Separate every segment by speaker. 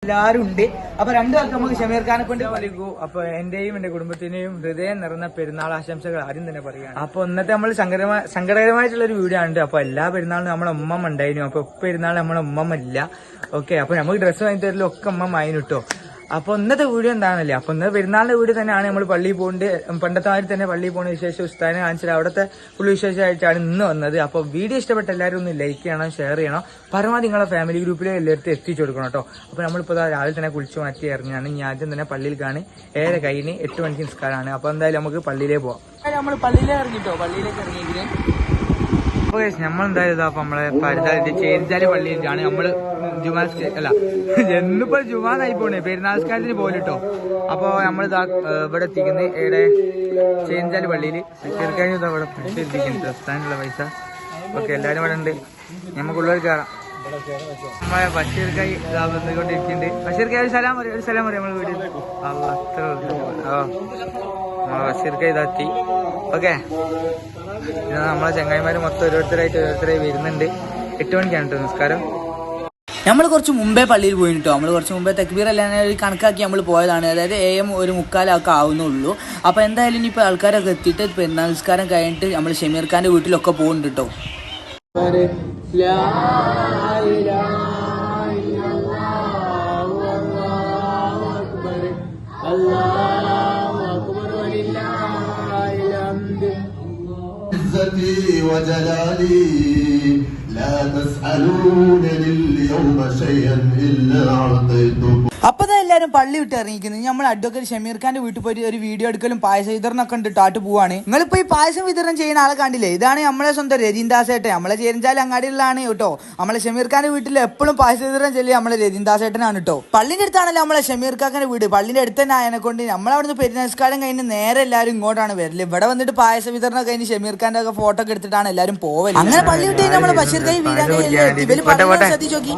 Speaker 1: എല്ലാരും ഉണ്ട്. അപ്പൊ രണ്ടു പേർക്ക് നമുക്ക് ഷമീർ ഖാനെ കൊണ്ട് കളിക്കൂ. അപ്പൊ എന്റെയും എന്റെ കുടുംബത്തിന്റെയും ഹൃദയം നിറഞ്ഞ പെരുന്നാൾ ആശംസകൾ ആദ്യം തന്നെ പറയുകയാണ്. അപ്പൊ ഇന്നത്തെ നമ്മൾ സങ്കടകരമായിട്ടുള്ള ഒരു വീഡിയോ ആണ്. അപ്പൊ എല്ലാ പെരുന്നാളിനും നമ്മളെ ഉമ്മ ഉണ്ടായിരുന്നു. അപ്പൊ പെരുന്നാളിന് നമ്മളെ ഉമ്മ ഇല്ല. ഓക്കെ, അപ്പൊ നമുക്ക് ഡ്രസ്സ് വാങ്ങി തരലും ഒക്കെ ഉമ്മ ആയിരുന്നു കേട്ടോ. അപ്പൊ ഇന്നത്തെ വീഡിയോ എന്താണല്ലേ, അപ്പൊ ഇന്നത്തെ പെരുന്നാളിന്റെ വീഡിയോ തന്നെയാണ്. നമ്മൾ പള്ളിയിൽ പോകുന്നുണ്ട്, പണ്ടത്തെ മാതിരി തന്നെ പള്ളിയിൽ പോകുന്ന വിശേഷം ഉസ്താദിനെ കാണിച്ചാൽ അവിടുത്തെ ഫുൾ വിശേഷമായിട്ടാണ് ഇന്ന് വന്നത്. അപ്പൊ വീഡിയോ ഇഷ്ടപ്പെട്ട എല്ലാവരും ഒന്ന് ലൈക്ക് ചെയ്യണം, ഷെയർ ചെയ്യണം, പരമാവധി നിങ്ങളെ ഫാമിലി ഗ്രൂപ്പിലെ എല്ലായിടത്തും എത്തിച്ചു കൊടുക്കണം കേട്ടോ. അപ്പൊ നമ്മളിപ്പോ രാവിലെ തന്നെ കുളിച്ചു മാറ്റി ഇറങ്ങിയാണ്. ഇനി ആദ്യം തന്നെ പള്ളിയിൽ കാണി 7 കഴിഞ്ഞ് 8 മണിക്ക് നിസ്കാരമാണ്. അപ്പൊ എന്തായാലും നമുക്ക് പള്ളിയിലേ പോവാം. നമ്മൾ പള്ളിയിലേ ഇറങ്ങിട്ടോ, പള്ളിയിലേക്ക് ഇറങ്ങിയെങ്കിൽ അപ്പൊ നമ്മളെന്തായാലും അപ്പൊ നമ്മളെ പരിതാലത്തെ ചേരിച്ചാല് പള്ളിയിലാണ് നമ്മള് ജുമാ അല്ല എന്നിപ്പോ ജുമാനായി പോണേ പെരുന്നാൾസ്കാരത്തിന് പോലിട്ടോ. അപ്പൊ നമ്മളിതാ ഇവിടെ എത്തിക്കുന്നത് ഇവിടെ ചേരിച്ചാല് പള്ളിയില് ചെറുക്കാനും ഇവിടെ എത്തിക്കുന്നത് പ്രസ്ഥാനുള്ള പൈസ. ഓക്കെ, എല്ലാരും ഇവിടെ ഉണ്ട്. നമുക്കുള്ളവർ കയറാം. നമ്മളെ ബഷീർക്കായി വന്നുകൊണ്ടിരിക്കുന്നുണ്ട്. ബഷീർക്കായി ഒരു സ്ഥലം പറയും നമ്മള് വീട് അത്ര നമ്മളെ ബഷീർക്കായി ഇതാത്തി. ഓക്കെ, നമ്മളെ ചങ്ങായിമാര് മൊത്തം ഓരോരുത്തരായി വരുന്നുണ്ട്. 8 മണിക്കാണ് കേട്ടോ നിസ്കാരം. നമ്മൾ കുറച്ച് മുമ്പേ പള്ളിയിൽ പോയിട്ടോ. നമ്മൾ കുറച്ച് മുമ്പേ തക്ബീർ എല്ലാം കണക്കാക്കി നമ്മൾ പോയതാണ്. അതായത് AM 1:45 ആവുന്നുള്ളൂ. അപ്പോൾ എന്തായാലും ഇനിയിപ്പോൾ ആൾക്കാരൊക്കെ എത്തിയിട്ട് പെരുന്നാൾ നിസ്കാരം കഴിഞ്ഞിട്ട് നമ്മൾ ഷമീർ ഖാന്റെ വീട്ടിലൊക്കെ പോകുന്നുണ്ട് കേട്ടോ.
Speaker 2: وجلالي لا تسألونني اليوم شيئا إلا أعطيتكم.
Speaker 1: അപ്പൊ എല്ലാരും പള്ളി വിട്ട് ഇറങ്ങിക്കുന്നത്. നമ്മൾ അഡ്വക്കേറ്റ് ഷമീർ ഖാന്റെ വീട്ടിൽ പോയി ഒരു വീഡിയോ എടുക്കലും പായസ വിതരണമൊക്കെ ഉണ്ട്. ആട്ട് പോവാണ്. നിങ്ങളിപ്പോ ഈ പായസം വിതരണം ചെയ്യുന്ന ആളെ കണ്ടില്ലേ? ഇതാണ് നമ്മളെ സ്വന്തം രജിൻദാസേട്ടൻ. നമ്മളെ ചേരിഞ്ചാൽ അങ്ങാടിയിലാണ് കേട്ടോ. നമ്മളെ ഷമീർ ഖാന്റെ വീട്ടിൽ എപ്പോഴും പായസ വിതരണം ചെയ്യല് നമ്മളെ രജിൻദാസേട്ടനാണ് കേട്ടോ. പള്ളിന്റെ അടുത്താണല്ലോ നമ്മളെ ഷമീർ ഖാന്റെ വീട്. പള്ളിന്റെ അടുത്ത് തന്നെ ആയതിനെ കൊണ്ട് നമ്മളവിടുന്ന് പെരുന്നാൾസ്കാരം കഴിഞ്ഞ് നേരെ എല്ലാവരും ഇങ്ങോട്ടാണ് വരല്. ഇവിടെ വന്നിട്ട് പായസ വിതരണം കഴിഞ്ഞ് ഷമീർ ഖാന്റെ ഒക്കെ ഫോട്ടോ ഒക്കെ എടുത്തിട്ടാണ് എല്ലാവരും പോവല്. അങ്ങനെ പള്ളി വിട്ട് നമ്മളെ ബഷീർ ഖായി വീരാൻ ശ്രദ്ധിച്ചു നോക്കി.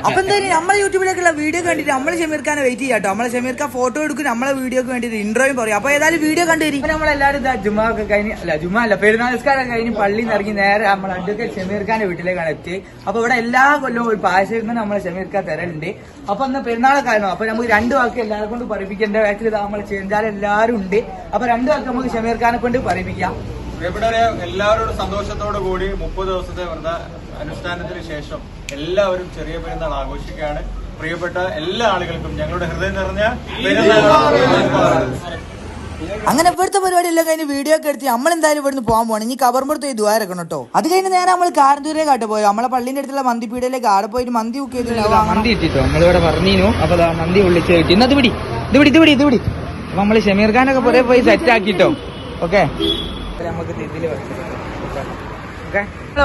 Speaker 1: അപ്പൊ എന്തായാലും നമ്മളെ യൂട്യൂബിലേക്കുള്ള വീഡിയോ കണ്ടിട്ട് നമ്മളെ ഷമീർ ഖാനെ വെയിറ്റ് ചെയ്യാട്ടോ. നമ്മളെ ഷമീർ ഖാൻ ഫോട്ടോ എടുക്കും, നമ്മളെ വീഡിയോക്ക് വേണ്ടിട്ട് ഇൻട്രോയും പറയും. അപ്പൊ ഏതായാലും വീഡിയോ കണ്ടുവരും. നമ്മളെല്ലാവരും ജുമാ ഒക്കെ കഴിഞ്ഞ് പെരുന്നാൾ നിസ്കാരം കഴിഞ്ഞ് പള്ളിയിൽ നിന്ന് ഇറങ്ങി നേരെ നമ്മളെ അഡ്വക്കേറ്റ് ഷമീർ ഖാന്റെ വീട്ടിലേക്കാണ് എത്തി. അപ്പൊ ഇവിടെ എല്ലാ കൊല്ലവും ഒരു പായസം ഇരുന്ന് നമ്മളെ ഷമീർ ഖാൻ തരലുണ്ട്. അപ്പൊ അന്ന് പെരുന്നാളൊക്കെ ആയിരുന്നു. അപ്പൊ നമുക്ക് 2 വാക്ക് എല്ലാവരെ കൊണ്ട് പറയിപ്പിക്കേണ്ട ബാക്കിൽ നമ്മളെ ചേഞ്ചാൽ എല്ലാവരും ഉണ്ട്. അപ്പൊ 2 വാക്ക് നമുക്ക് ഷമീർ ഖാനെ കൊണ്ട് പറയിപ്പിക്കാം.
Speaker 3: പ്രിയപ്പെട്ടവരെ, എല്ലാവരോടും സന്തോഷത്തോടു കൂടി 30 ദിവസത്തെ വ്രത അനുഷ്ഠാനത്തിന് ശേഷം എല്ലാവരും ചെറിയ പെരുന്നാൾ ആഘോഷിക്കുകയാണ്. പ്രിയപ്പെട്ട എല്ലാ ആളുകൾക്കും ഞങ്ങളുടെ ഹൃദയം നിറഞ്ഞ
Speaker 1: അങ്ങനെ ഇവിടുത്തെ പരിപാടി എല്ലാം കഴിഞ്ഞ് വീഡിയോ ഒക്കെ എടുത്ത് നമ്മളെന്തായാലും ഇവിടുന്ന് പോകാൻ പോകണം. ഇനി കബർമ്പുറത്ത് പോയി ദ്വാരക്കണം കേട്ടോ. അത് കഴിഞ്ഞ് നേരെ നമ്മൾ കാരന്തൂരേക്കാട്ട് പോയോ. നമ്മളെ പള്ളിന്റെ അടുത്തുള്ള മന്തിപ്പീടിയിലേക്ക് ആടെ പോയിട്ട് മന്തി ബുക്ക് ചെയ്തില്ല. മന്തി എത്തിട്ടോ നമ്മളിവിടെ പറഞ്ഞു. അപ്പൊ മന്തി വിളിച്ച് കിട്ടി. ഇത് പിടി. അപ്പൊ നമ്മള് ഷമീർ ഖാനൊക്കെ പുറേ പോയി സെറ്റ് ആക്കിട്ടോ. ഓക്കെ, നമുക്ക്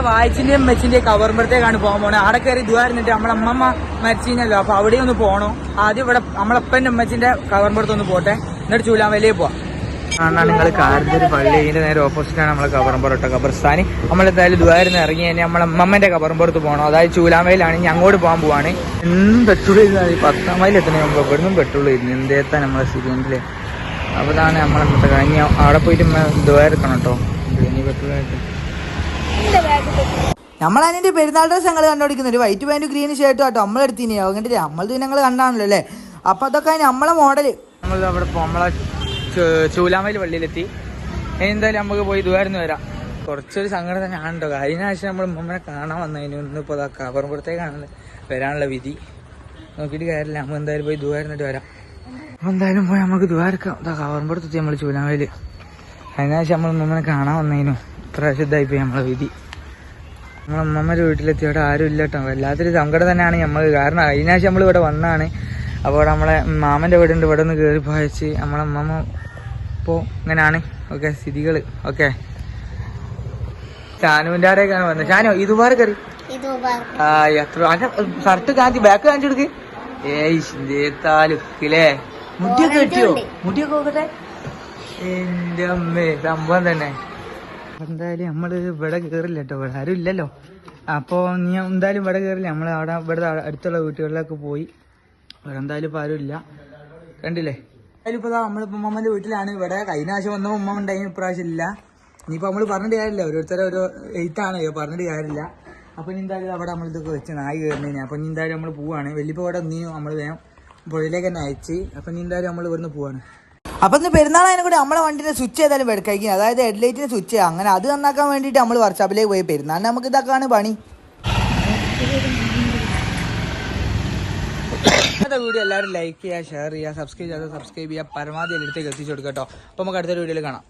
Speaker 1: വായിച്ചിന്റെയും മെച്ചിന്റെയും കവർമ്പുറത്തേക്കാണ് പോകാൻ പോണത്. അവിടെ കയറി ദ്വാരുന്നിട്ട് നമ്മളെ അമ്മമ്മ മരിച്ചിനല്ലോ. അപ്പൊ അവിടെ ഒന്ന് പോകണം. ആദ്യം ഇവിടെ നമ്മളപ്പന്റെ ഉമ്മച്ചിന്റെ കവർമ്പുറത്തൊന്ന് പോട്ടെ, എന്നിട്ട് ചൂലാമലയിൽ പോവാം. നിങ്ങൾ കാരന്തൂര് പള്ളി ഇതിന്റെ നേരെ ഓപ്പോസിറ്റാണ് നമ്മളെ കബറമ്പുറട്ടോ ഖബർസ്ഥാനി. നമ്മളെന്തായാലും ദ്വാരുന്ന് ഇറങ്ങി കഴിഞ്ഞാൽ നമ്മളെ അമ്മമ്മന്റെ കബറമ്പുറത്ത് പോകണം. അതായത് ചൂലാമയിലാണ്. ഇനി അങ്ങോട്ട് പോകാൻ പോവാണ്. പെട്രോൾ 10 മൈൽ എത്തണേ മുമ്പ് ഇവിടുന്നും പെട്രോൾ ഇരുന്നു. എന്തേത്താ നമ്മളെ സിലിണ്ടറില്. അപ്പൊ ഇതാണ് നമ്മളെ കഴിഞ്ഞ അവിടെ പോയിട്ട് ദ്വാരക്കണം കേട്ടോ. ഇനി പെട്രോൾ ആയിട്ട് നമ്മളതിന്റെ പെരുന്നാൾ ഡ്രസ് ഞങ്ങൾ കണ്ടുപിടിക്കുന്നത് ഒരു വൈറ്റ് പാൻറ് ഗ്രീൻ ഷർട്ടും കേട്ടോ. നമ്മളെടുത്തിനി അങ്ങോട്ട് നമ്മളത് ഞങ്ങൾ കണ്ടാണല്ലോ അല്ലേ. അപ്പൊ അതൊക്കെ നമ്മളെ മോഡല്. നമ്മൾ അവിടെ നമ്മളെ ചൂലാമയിൽ പള്ളിയിലെത്തി. എന്തായാലും നമുക്ക് പോയി ദൂരന്ന് വരാം. കുറച്ചൊരു സങ്കടം തന്നെ ആണല്ലോ. കഴിഞ്ഞ ആഴ്ച നമ്മൾ ഉമ്മനെ കാണാൻ വന്നതിന് ഇന്നിപ്പോ കബറമ്പുറത്തേക്കാണ് വരാനുള്ള വിധി. നോക്കിയിട്ട് കാര്യമില്ല. നമ്മൾ എന്തായാലും പോയി ദൂരന്നിട്ട് വരാം. അപ്പൊ എന്തായാലും പോയി നമുക്ക് ദൂരക്കാം. കബറമ്പുറത്തെത്തി നമ്മൾ ചൂലാമയിൽ. കഴിഞ്ഞ ആഴ്ച നമ്മൾ ഉമ്മനെ കാണാൻ വന്നതിനും പ്രസിദ്ധമായിപ്പോയി നമ്മളെ വിധി. നമ്മളെ അമ്മമ്മയുടെ വീട്ടിലെത്തി. അവിടെ ആരും ഇല്ല കേട്ടോ. വല്ലാത്തൊരു സങ്കടം തന്നെയാണ് നമുക്ക്. കാരണം കഴിഞ്ഞ ആഴ്ച നമ്മൾ ഇവിടെ വന്നാണ്. അപ്പോൾ നമ്മളെ മാമന്റെ വീടുണ്ട്. ഇവിടെ നിന്ന് കയറി പോയച്ച് നമ്മളെ അമ്മമ്മ ഇപ്പോൾ ഇങ്ങനെയാണ്. ഓക്കെ, സ്ഥിതികൾ. ഓക്കെ, ഷാനുവിന്റെ ആടേക്കാണ് വന്നത്. ഷാനോ ഇതുപാട് കയറി എത്ര ഷർട്ട് കാണിച്ച് ബാക്ക് കാണിച്ചു കൊടുക്ക്. ലുക്കില്ലേ. മുടിയൊക്കെ കിട്ടിയോ? മുടിയൊക്കെ നോക്കട്ടെ. എന്റെ അമ്മേ, സംഭവം തന്നെ. എന്തായാലും നമ്മള് ഇവിടെ കേറില്ല കേട്ടോ. ഇവിടെ ആരും ഇല്ലല്ലോ. അപ്പൊ നീ എന്തായാലും ഇവിടെ കയറില്ല. നമ്മൾ അവിടെ ഇവിടെ അടുത്തുള്ള വീട്ടുകളിലൊക്കെ പോയി. ഇവിടെ എന്തായാലും ഇപ്പൊ ആരും ഇല്ല. കണ്ടില്ലേ? അതിലിപ്പോ നമ്മളിപ്പോ ഉമ്മമ്മന്റെ വീട്ടിലാണ്. ഇവിടെ കഴിഞ്ഞ ആഴ്ച വന്ന ഉമ്മ ഉണ്ടായിരുന്നു, ഇപ്രാവശ്യം ഇല്ല. ഇനിയിപ്പോ നമ്മള് പറഞ്ഞിട്ട് കാര്യമില്ല. ഓരോരുത്തരെ ഓരോ എയ്ത്താണ് പറഞ്ഞിട്ട് കാര്യമില്ല. അപ്പൊ ഇനി എന്തായാലും അവിടെ നമ്മളിതൊക്കെ വെച്ച് നായി കയറുന്നതിന്. അപ്പൊ ഇനി എന്തായാലും നമ്മൾ പോവാണ്. വലിയപ്പോ ഇവിടെ ഒന്നിനും നമ്മൾ വേഗം പുഴയിലേക്ക് തന്നെ അയച്ച്. അപ്പൊ ഇനി എന്തായാലും നമ്മൾ ഇവിടുന്ന് പോവാണ്. അപ്പൊ ഇന്ന് പെരുന്നാളായതിനെ കൂടി നമ്മളെ വണ്ടിന്റെ സ്വിച്ച് ഏതായാലും എടുക്കായിരിക്കും, അതായത് ഹെഡ്ലൈറ്റിന്റെ സ്വിച്ച്. അങ്ങനെ അത് നന്നാക്കാൻ വേണ്ടിയിട്ട് നമ്മൾ വർക്ക്ഷോപ്പിലേക്ക് പോയി. പെരുന്നാളിന് നമുക്ക് ഇതൊക്കെയാണ് പണി. ഇന്നത്തെ വീഡിയോ എല്ലാവരും ലൈക്ക് ചെയ്യുക, ഷെയർ ചെയ്യുക, സബ്സ്ക്രൈബ് ചെയ്യുക, പരമാവധി എല്ലായിടത്തേക്ക് എത്തിച്ചു കൊടുക്കാം കേട്ടോ. അപ്പൊ നമുക്ക് അടുത്തൊരു വീഡിയോയിൽ കാണാം.